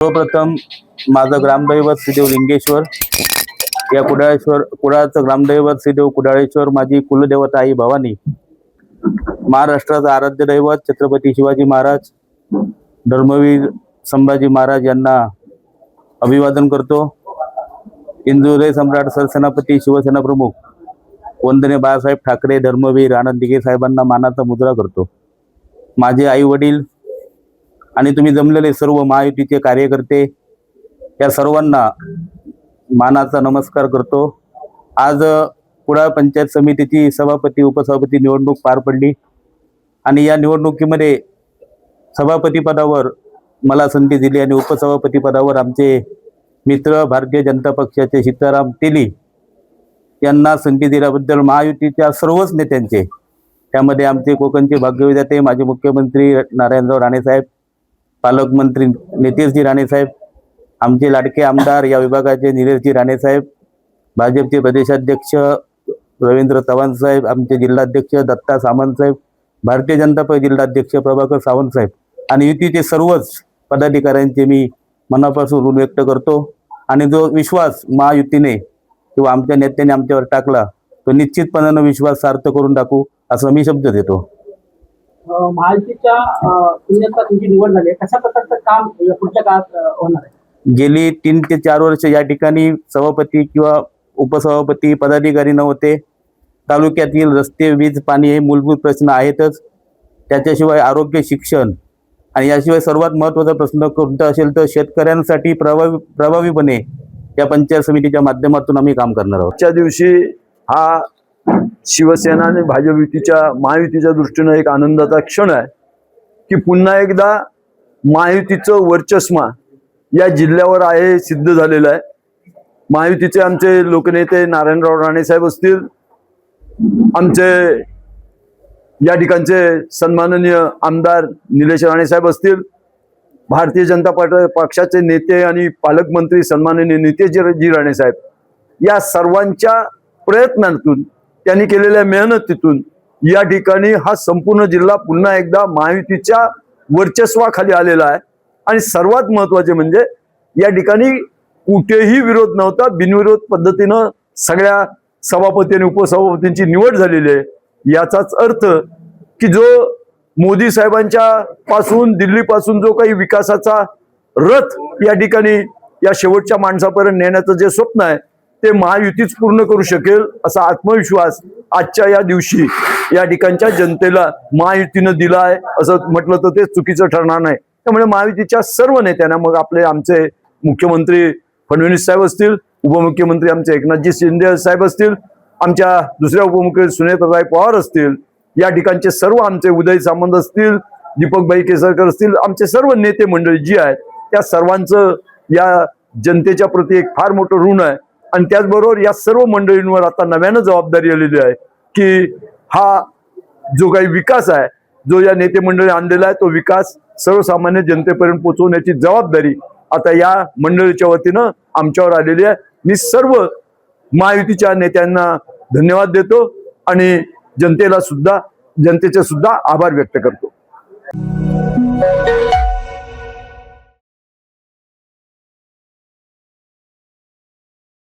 सर्वप्रथम माझं ग्रामदैवत श्रीदेव लिंगेश्वर, या कुडाळचं ग्रामदैवत श्रीदेव कुडाळेश्वर, माझी कुलदेवता आई भवानी, महाराष्ट्राचं आराध्य दैवत छत्रपती शिवाजी महाराज, धर्मवीर संभाजी महाराज यांना अभिवादन करतो। हिंदू हृदय सम्राट सरसेनापती शिवसेना प्रमुख वंदनीय बाळासाहेब ठाकरे धर्मवीर आनंद दिघे साहेबांना मानाचा मुजरा करतो। माझे आई वडील आणि तुम्ही जमलेले सर्व महायुतीचे कार्यकर्ते या सर्वांना मानाचा नमस्कार करतो। आज कुडाळ पंचायत समितीची सभापती उपसभापती निवडणूक पार पडली आणि या निवडणुकीमध्ये सभापती पदावर मला संधी दिली आणि उपसभापती पदावर आमचे मित्र भारतीय जनता पक्षाचे सीताराम तेली यांना संधी दिल्याबद्दल महायुतीच्या सर्वच नेत्यांचे, त्यामध्ये आमचे कोकणचे भाग्यविधाते माजी मुख्यमंत्री नारायणराव राणे साहेब, पालकमंत्री नितेशजी राणे साहेब, आमचे लाडके आमदार या विभागाचे निलेशजी राणे साहेब, भाजपचे प्रदेशाध्यक्ष रवींद्र चव्हाण साहेब, आमचे जिल्हाध्यक्ष दत्ता सामंत साहेब, भारतीय जनता पक्ष जिल्हाध्यक्ष प्रभाकर सावंत साहेब आणि युतीचे सर्वच पदाधिकाऱ्यांचे मी मनापासून ऋण व्यक्त करतो। आणि जो विश्वास महायुतीने किंवा आमच्या नेत्यांनी आमच्यावर टाकला तो निश्चितपणाने विश्वास सार्थ करून टाकू असं मी शब्द देतो। महायुतीच्या तुमची निवड झाली, कशा प्रकारचं काम पुढच्या काळात होणार आहे? गेली 3 ते 4 वर्ष या ठिकाणी सभापती किंवा उपसभापती पदाधिकारी नव्हते। तालुक्यातील रस्ते, वीज, पाणी हे मूलभूत प्रश्न आहेतच, त्याच्याशिवाय आरोग्य, शिक्षण आणि याशिवाय सर्वात महत्त्वाचा प्रश्न कोणता असेल तर शेतकऱ्यांसाठी प्रभावीपणे या पंचायत समितीच्या माध्यमातून आम्ही काम करणार आहोत। आजच्या दिवशी हा शिवसेना आणि भाजप युतीच्या महायुतीच्या दृष्टीने एक आनंदाचा क्षण आहे की पुन्हा एकदा महायुतीचं वर्चस्व या जिल्ह्यावर आहे सिद्ध झालेलं आहे। महायुतीचे आमचे लोकनेते नारायणराव राणे साहेब असतील, आमचे या ठिकाणचे सन्माननीय आमदार निलेश राणे साहेब असतील, भारतीय जनता पक्षाचे नेते आणि पालकमंत्री सन्माननीय नितेशजी राणे साहेब, या सर्वांच्या प्रयत्नातून त्यांनी केलेल्या मेहनतीतून या ठिकाणी हा संपूर्ण जिल्हा पुन्हा एकदा महायुतीच्या वर्चस्वाखाली आलेला आहे। आणि सर्वात महत्त्वाचे म्हणजे या ठिकाणी कुठेही विरोध नव्हता, बिनविरोध पद्धतीनं सगळ्या सभापती आणि उपसभापतींची निवड झालेली आहे। याचाच अर्थ की जो मोदी साहेबांच्या पासून दिल्लीपासून जो काही विकासाचा रथ या ठिकाणी या शेवटच्या माणसापर्यंत नेण्याचं जे स्वप्न आहे ते महायुतीच पूर्ण करू शकेल असा आत्मविश्वास आजच्या या दिवशी या ठिकाणच्या जनतेला महायुतीनं दिला आहे असं म्हटलं तर ते चुकीचं ठरणार नाही। त्यामुळे महायुतीच्या सर्व नेत्यांना, मग आपले मुख्यमंत्री फडणवीस साहेब असतील, उपमुख्यमंत्री आमचे एकनाथजी शिंदे साहेब असतील, आमच्या दुसऱ्या उपमुख्यमंत्री सुनेत्राताई पवार असतील, या ठिकाणचे सर्व आमचे उदय सामंत असतील, दीपकभाई केसरकर असतील, आमचे सर्व नेते मंडळी जी आहेत त्या सर्वांचं या जनतेच्या प्रती एक फार मोठं ऋण आहे। आणि त्याचबरोबर या सर्व मंडळींवर आता नव्यानं जबाबदारी आलेली आहे की हा जो काही विकास आहे, जो या नेते मंडळी आणलेला आहे, तो विकास सर्वसामान्य जनतेपर्यंत पोहोचवण्याची जबाबदारी आता या मंडळीच्या वतीनं आमच्यावर आलेली आहे। मी सर्व महायुतीच्या नेत्यांना धन्यवाद देतो आणि जनतेचे सुद्धा आभार व्यक्त करतो।